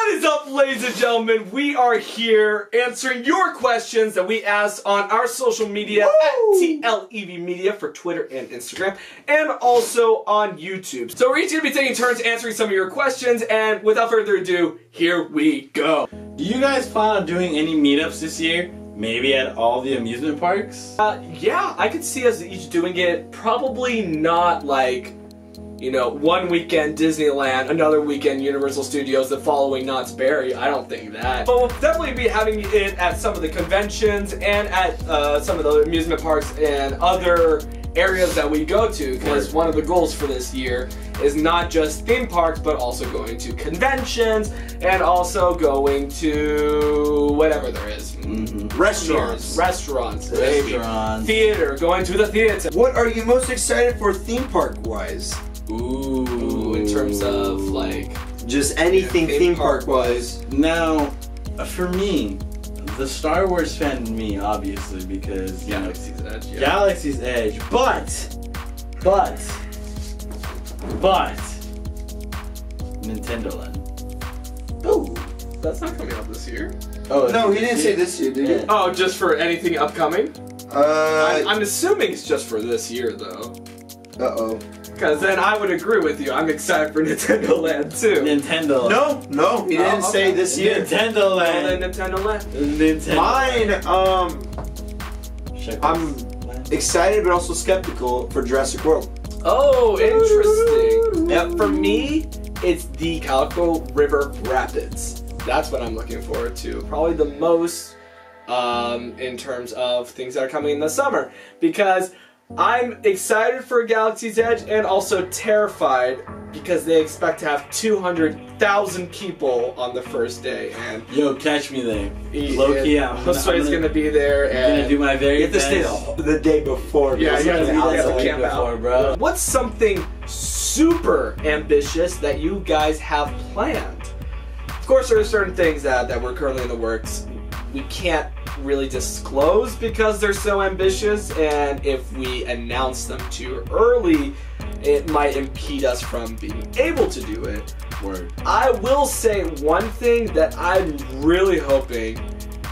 What is up, ladies and gentlemen? We are here answering your questions that we asked on our social media at TLEV Media for Twitter and Instagram, and also on YouTube. So we're each going to be taking turns answering some of your questions, and without further ado, here we go. Do you guys plan on doing any meetups this year? Maybe at all the amusement parks? Yeah, I could see us each doing it. Probably not like, you know, one weekend Disneyland, another weekend Universal Studios, the following Knott's Berry. I don't think that. But we'll definitely be having it at some of the conventions and at some of the amusement parks and other areas that we go to, because one of the goals for this year is not just theme parks, but also going to conventions and also going to whatever there is. Restaurants, maybe. Theater, going to the theater. What are you most excited for theme park wise? Ooh, in terms of like just anything theme park wise. Now, for me, the Star Wars fan in me, obviously, because Galaxy's Edge. Yeah. Galaxy's Edge, but Nintendo Land. Ooh, that's not coming out this year. Oh no, he didn't say this year, did he? Oh, just for anything upcoming? I'm assuming it's just for this year, though. Because then I would agree with you. I'm excited for Nintendo Land too. Nintendo Land. No, he didn't say this year. Nintendo Land. Oh, then Nintendo Land. Mine, I'm excited but also skeptical for Jurassic World. Oh, interesting. Yeah, for me, it's the Calico River Rapids. That's what I'm looking forward to. Probably the most in terms of things that are coming in the summer, because I'm excited for Galaxy's Edge and also terrified because they expect to have 200,000 people on the first day. And yo, catch me there. Low-key, Josue's gonna be there, and I'm gonna do my very best. You have to stay the day before. Yeah, you have to camp out, bro. What's something super ambitious that you guys have planned? Of course, there are certain things that we're currently in the works. We can't really disclose because they're so ambitious, and if we announce them too early, it might impede us from being able to do it. Word. I will say one thing that I'm really hoping,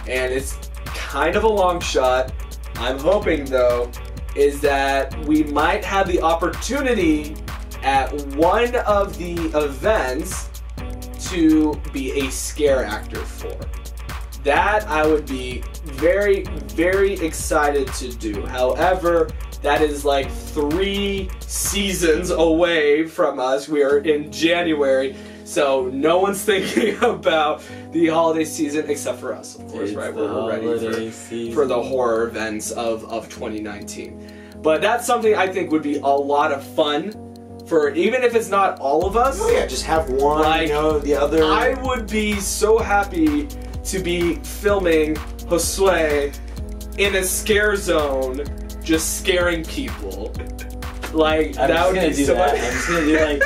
and it's kind of a long shot, I'm hoping though, is that we might have the opportunity at one of the events to be a scare actor for. That I would be very, very excited to do. However, that is like 3 seasons away from us. We are in January, so no one's thinking about the holiday season except for us, of course, right? We're ready for the horror events of 2019. But that's something I think would be a lot of fun for, even if it's not all of us. Oh yeah, just have one, like, you know, the other. I would be so happy to be filming Josue in a scare zone, just scaring people. Like, that would be so much. I'm just gonna do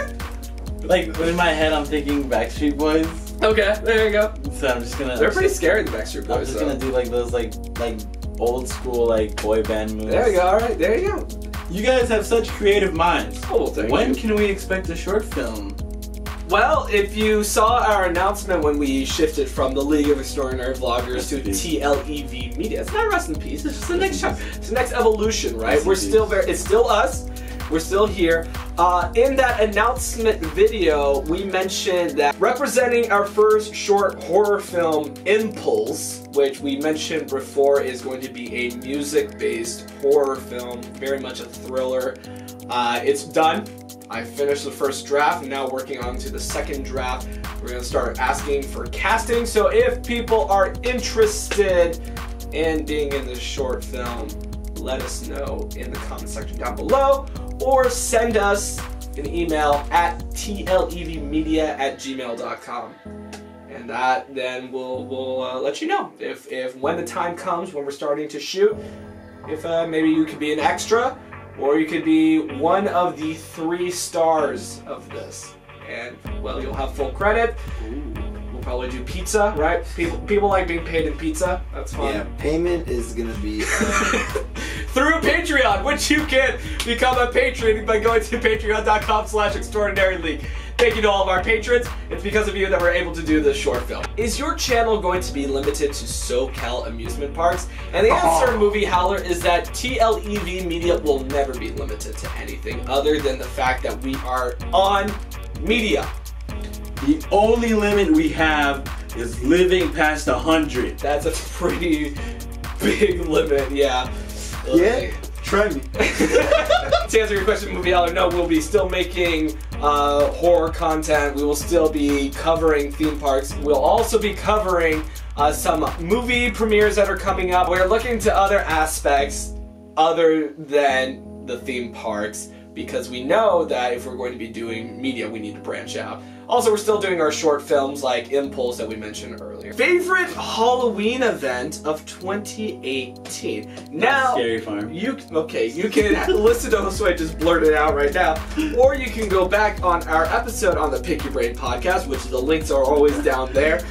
like in my head I'm thinking Backstreet Boys. Okay, there you go. So I'm just gonna. They're pretty scary, the Backstreet Boys. I'm just gonna do like those like old school like boy band moves. There you go. All right, there you go. You guys have such creative minds. Oh, well, thank when you. Can we expect a short film? Well, if you saw our announcement when we shifted from the League of Extraordinary Vloggers to TLEV Media, it's not rest in peace. It's just the next chapter. It's the next evolution, right? We're still it's still us. We're still here. In that announcement video, we mentioned that representing our first short horror film, Impulse, which we mentioned before is going to be a music-based horror film, very much a thriller. It's done. I finished the first draft and now working on to the second draft. We're going to start asking for casting. So if people are interested in being in this short film, let us know in the comment section down below, or send us an email at tlevmedia@gmail.com. And that then we'll let you know if when the time comes when we're starting to shoot, if maybe you could be an extra, or you could be one of the 3 stars of this. And, well, you'll have full credit. We'll probably do pizza, right? People like being paid in pizza. That's fun. Yeah, payment is gonna be through Patreon, which you can become a patron by going to patreon.com/extraordinaryleague. Thank you to all of our patrons. It's because of you that we're able to do this short film. Is your channel going to be limited to SoCal amusement parks? And the answer, Movie Howler, is that TLEV Media will never be limited to anything other than the fact that we are on media. The only limit we have is living past 100. That's a pretty big limit, yeah. Yeah, try me. To answer your question, Movie Howler, no, we'll be still making horror content. We will still be covering theme parks. We'll also be covering some movie premieres that are coming up. We're looking to other aspects other than the theme parks because we know that if we're going to be doing media, we need to branch out. Also, we're still doing our short films like Impulse that we mentioned earlier. Favorite Halloween event of 2018. Now, Scary Farm. you can listen to Josue just blurt it out right now, or you can go back on our episode on the Pick Your Brain podcast, which the links are always down there,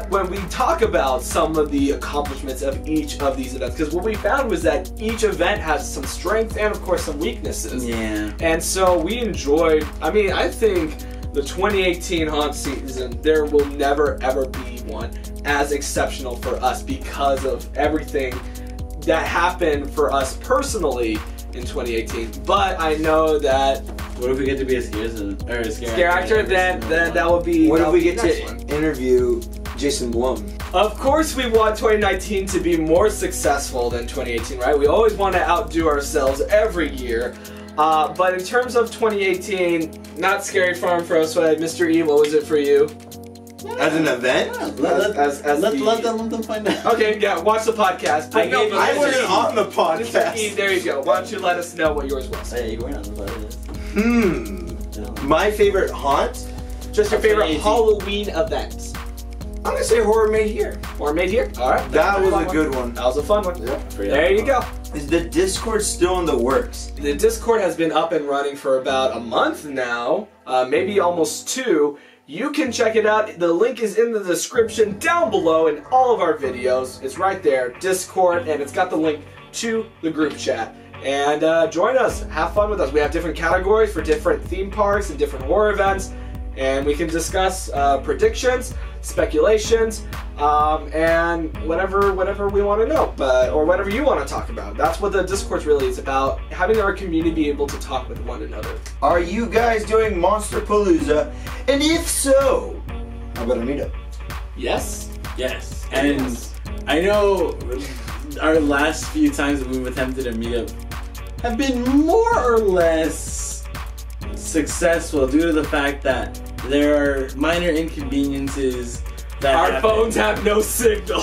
when we talk about some of the accomplishments of each of these events. Because what we found was that each event has some strengths and, of course, some weaknesses. Yeah. And so we enjoyed. I mean, I think the 2018 haunt season, there will never ever be one as exceptional for us because of everything that happened for us personally in 2018. But I know that what if we get to be a scare actor? Then that would be. What if we get to interview Jason Blum? Of course, we want 2019 to be more successful than 2018, right? We always want to outdo ourselves every year. But in terms of 2018, not Scary Farm for us, but Mr. E, what was it for you? As an event? Let them find out. Okay, yeah, watch the podcast. I wasn't on the Mr. E, podcast. there you go. Why don't you let us know what yours was? Hey, you weren't on the podcast. My favorite haunt? Just your favorite 2018. Halloween event. I'm gonna say Horror Made Here. Or made here? Alright. That was a good one. That was a fun one. Yeah. There you go. Is the Discord still in the works? The Discord has been up and running for about a month now, maybe almost 2. You can check it out. The link is in the description down below in all of our videos. It's right there, Discord, and it's got the link to the group chat. And join us, have fun with us. We have different categories for different theme parks and different horror events, and we can discuss predictions, speculations, and whatever we want to know, or whatever you want to talk about. That's what the Discord really is about, having our community be able to talk with one another. Are you guys doing Monster Palooza? And if so, how about a meetup? Yes? Yes. And I know our last few times that we've attempted a meetup have been more or less successful due to the fact that there are minor inconveniences that our phones have no signal.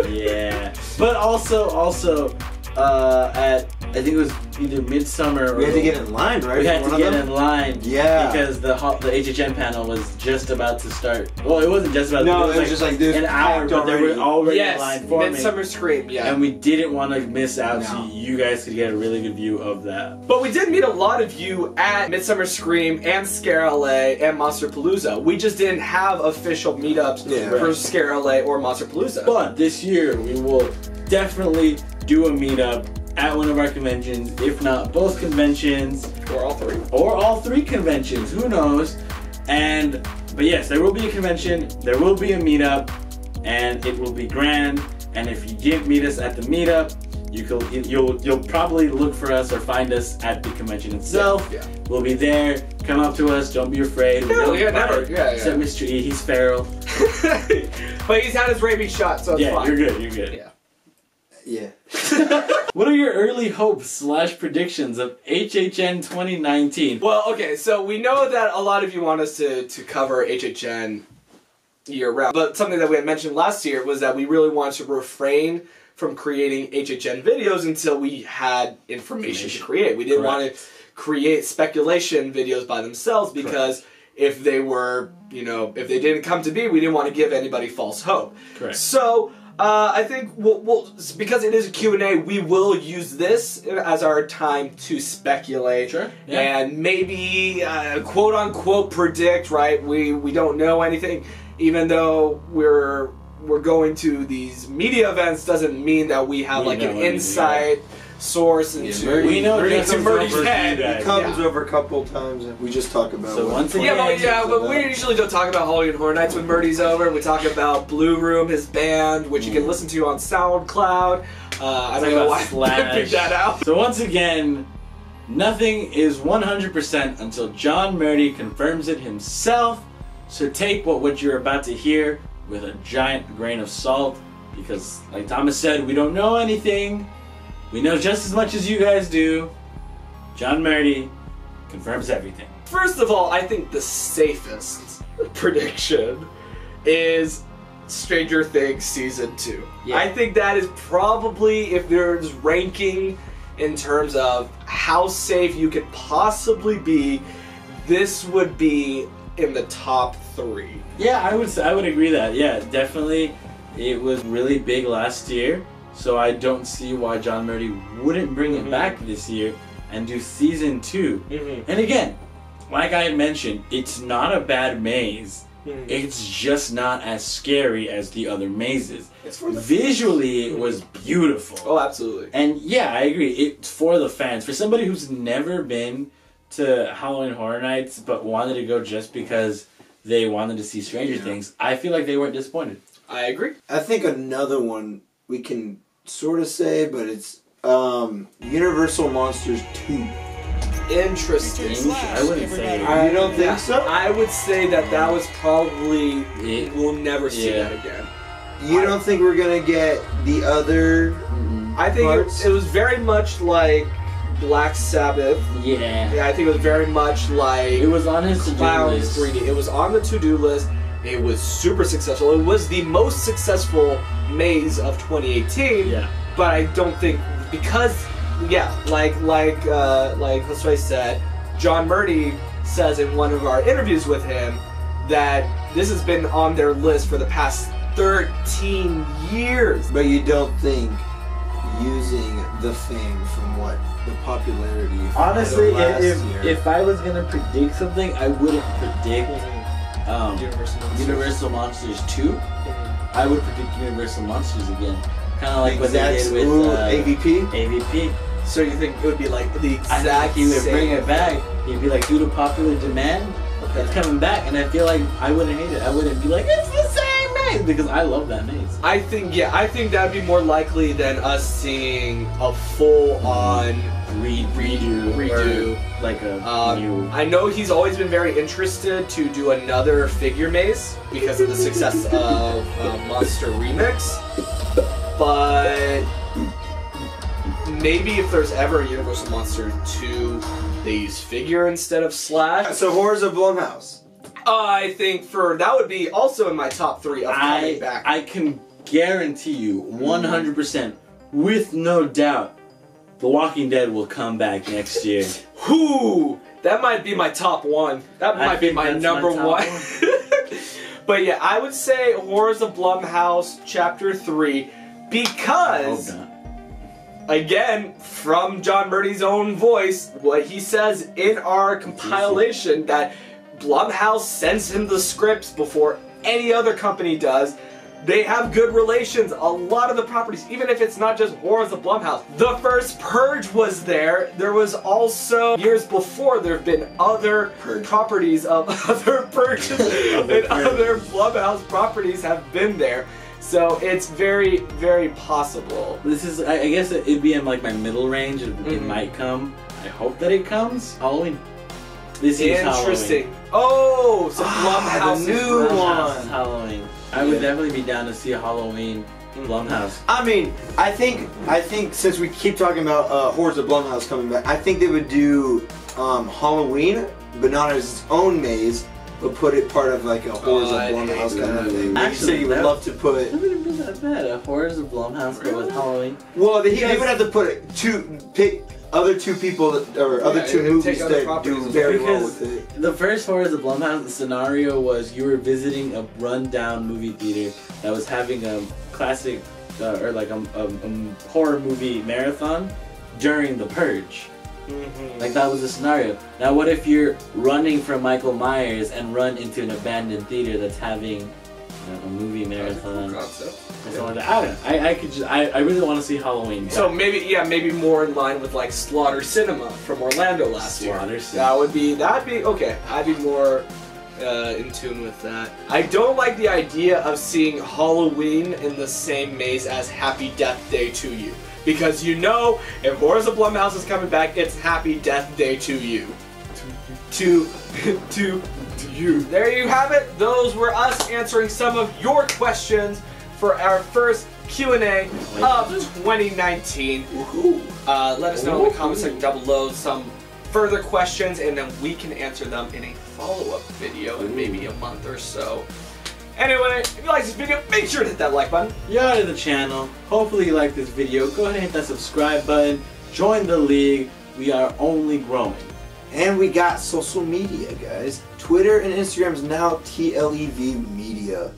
Yeah, but also at I think it was either Midsummer or We had to get in line, right? we had to get in line. Yeah. Because the HHN panel was just about to start. Well, it wasn't just about. No, it was just like this an hour, but they were already in line Yes, for me. Midsummer Scream, yeah. And we didn't want to miss out, so No. you guys could get a really good view of that. But we did meet a lot of you at Midsummer Scream and Scare LA and Monster Palooza. We just didn't have official meetups for Right. Scare LA or Monster Palooza. But this year, we will definitely do a meetup at one of our conventions, if not both conventions. Or all 3. Or all 3 conventions, who knows? But yes, there will be a convention, there will be a meetup, and it will be grand. And if you didn't meet us at the meetup, you'll probably look for us or find us at the convention itself. Yeah. We'll be there. Come up to us. Don't be afraid. We don't never. bite. Yeah. Except Mr. E, he's feral. But he's had his rabies shot, so it's Yeah, fine. you're good. You're good. Yeah. Yeah. What are your early hopes / predictions of HHN 2019? Well, okay, so we know that a lot of you want us to cover HHN year-round, but something that we had mentioned last year was that we really wanted to refrain from creating HHN videos until we had information to create. We didn't want to create speculation videos by themselves because if they were, if they didn't come to be, we didn't want to give anybody false hope. Correct. So, I think we'll because it is a Q&A, we will use this as our time to speculate. Sure. Yeah. And maybe quote unquote predict, right? We don't know anything, even though we're going to these media events doesn't mean that we have like an insight source into we know into Justin's Murdy's over head. you guys. It comes over a couple times, and we just talk about. So what once the again- But we usually don't talk about Halloween Horror Nights when Murdy's over. We talk about Blue Room, his band, which you can listen to on SoundCloud. I don't know why I picked that out. So once again, nothing is 100% until John Murdy confirms it himself. So take what you're about to hear with a giant grain of salt, because like Thomas said, we don't know anything. We know just as much as you guys do. John Murdy confirms everything. First of all, I think the safest prediction is Stranger Things Season 2. Yeah. I think that is probably, if there's ranking in terms of how safe you could possibly be, this would be in the top 3. Yeah, I would agree that. Yeah, definitely. It was really big last year, so I don't see why John Murdy wouldn't bring it back this year and do Season 2. And again, like I had mentioned, it's not a bad maze. It's just not as scary as the other mazes. Visually, it was beautiful. Oh, absolutely. And yeah, I agree. It's for the fans. For somebody who's never been to Halloween Horror Nights but wanted to go just because they wanted to see Stranger Things, I feel like they weren't disappointed. I agree. I think another one we can sort of say, but it's Universal Monsters 2. Interesting. I wouldn't say You don't think so? I would say that was probably, we'll never see that again. You don't think we're gonna get the other? I think parts? it was very much like Black Sabbath. Yeah. Yeah, I think it was very much like It was on his to-do Clowns list. 3D. It was on the to-do list. It was super successful. It was the most successful maze of 2018. Yeah. But I don't think, because like Josue said, John Murdy says in one of our interviews with him that this has been on their list for the past 13 years. But you don't think using the fame from what the popularity? Honestly, from last year. if I was gonna predict something, I wouldn't predict Universal Monsters 2. I would predict Universal Monsters again. Kind of like what they did with AVP. AVP. So you think it would be like the I exact think he would same bring it back. He'd be like, due to popular demand, it's coming back. And I feel like I wouldn't hate it. I wouldn't be like, it's the same maze, because I love that maze. I think that'd be more likely than us seeing a full-on redo. Or like a new. I know he's always been very interested to do another figure maze because of the success of Monster Remix, but maybe if there's ever a Universal Monster 2, they use figure instead of slash. So Horrors of Blumhouse. I think that would be also in my top 3 of coming back. I can guarantee you 100%, with no doubt, The Walking Dead will come back next year. Whoo! That might be my top 1. That might be my number 1. But yeah, I would say Horrors of Blumhouse Chapter 3 because, again, from John Murdy's own voice, what he says in our compilation that Blumhouse sends him the scripts before any other company does. They have good relations. A lot of the properties, even if it's not just Horrors of Blumhouse. The first Purge was there. There was also, years before, there have been other properties of other Purges and other Blumhouse properties have been there. So it's very, very possible. This is, I guess it'd be in like my middle range. It might come. I hope that it comes. Halloween. This is interesting. Halloween. Oh, so Blumhouse, the new Blumhouse one. is Halloween. I would definitely be down to see a Halloween Blumhouse. I mean, I think since we keep talking about Horrors of Blumhouse coming back, I think they would do Halloween, but not as its own maze, but put it part of like a Horrors of Blumhouse kind of thing. Actually, you would love to put. It wouldn't be that bad. A Horrors of Blumhouse, but with Halloween. Well, they would have to put pick other two people or other two movies that do very well with it. The first Horrors of Blumhouse scenario was you were visiting a rundown movie theater that was having a classic or like a horror movie marathon during the Purge. Like that was the scenario. Now what if you're running from Michael Myers and run into an abandoned theater that's having a movie marathon. Cool concept. Something like that. I don't know. I really want to see Halloween. So maybe more in line with like Slaughter Cinema from Orlando last year. Slaughter Cinema. That'd be okay. I'd be more in tune with that. I don't like the idea of seeing Halloween in the same maze as Happy Death Day to You. Because you know, if Horrors of Blumhouse is coming back, it's Happy Death Day to you. To you. There you have it. Those were us answering some of your questions for our first Q&A of 2019. Let us know in the comment section down below some further questions, and then we can answer them in a follow-up video in maybe a month or so. Anyway, if you like this video, make sure to hit that like button. You're out of the channel. Hopefully you like this video. Go ahead and hit that subscribe button. Join the league. We are only growing. And we got social media, guys. Twitter and Instagram is now TLEV Media.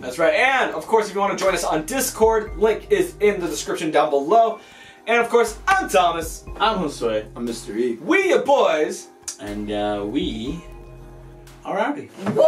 That's right. And, of course, if you want to join us on Discord, link is in the description down below. And, of course, I'm Thomas. I'm Josue. I'm Mr. E. We your boys. And we are outie. Woo!